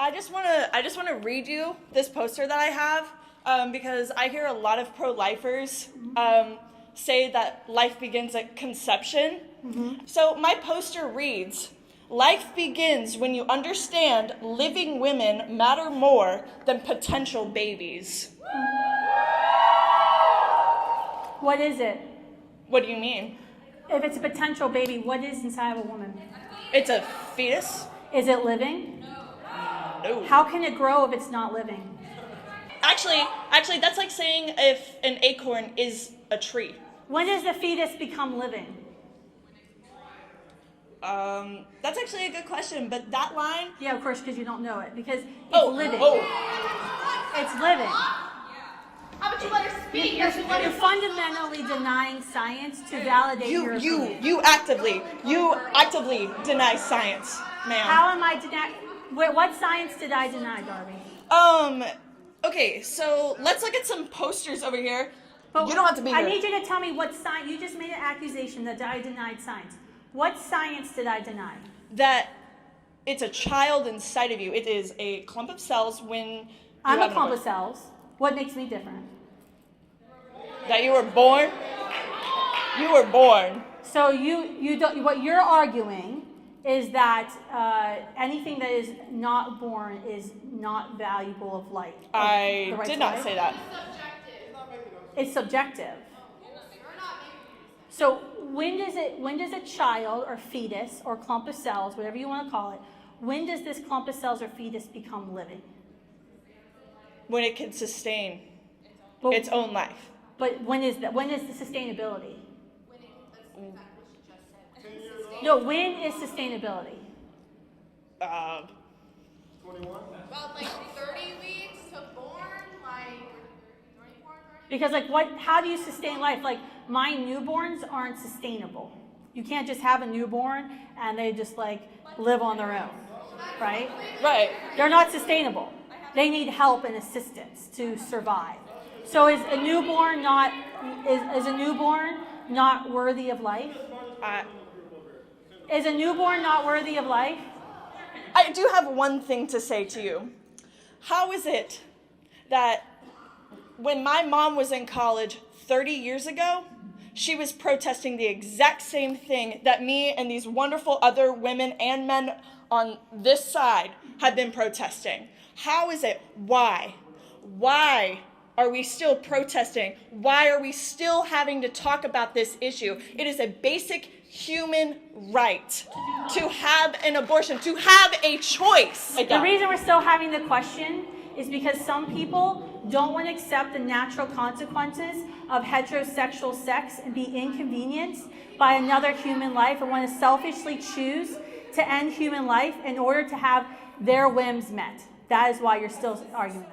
I just want to read you this poster that I have because I hear a lot of pro-lifers say that life begins at conception. So my poster reads, "Life begins when you understand living women matter more than potential babies." What is it? What do you mean? If it's a potential baby, what is inside of a woman? It's a fetus? Is it living? No. How can it grow if it's not living? Actually, that's like saying if an acorn is a tree. When does the fetus become living? That's actually a good question, but that line... Yeah, of course, because you don't know it. Because it's living. It's living. How about you let her speak? You're fundamentally denying science to validate your opinion. You actively deny science, ma'am. How am I denying? What science did I deny, Darby? Okay, so let's look at some posters over here. But you don't have to be here. I need you to tell me what science. You just made an accusation that I denied science. What science did I deny? That it's a child inside of you. It is a clump of cells when I'm a clump of cells. What makes me different? That you were born? You were born. So you don't, what you're arguing is that anything that is not born is not valuable of life. I did not say that. It's subjective. So when does a child or fetus or clump of cells, whatever you want to call it, when does this clump of cells or fetus become living? When it can sustain its own life. But when is the sustainability? No, when is sustainability? 21. About like 30 weeks to born, like 24, 30. Because how do you sustain life? Like my newborns aren't sustainable. You can't just have a newborn and they just live on their own, right? Right. They're not sustainable. They need help and assistance to survive. So is a newborn not worthy of life? Is a newborn not worthy of life? I do have one thing to say to you. How is it that when my mom was in college 30 years ago, she was protesting the exact same thing that me and these wonderful other women and men on this side had been protesting? How is it? Why? Why are we still protesting? Why are we still having to talk about this issue? It is a basic human right to have an abortion, to have a choice. The reason we're still having the question is because some people don't want to accept the natural consequences of heterosexual sex and be inconvenienced by another human life and want to selfishly choose to end human life in order to have their whims met. That is why you're still arguing.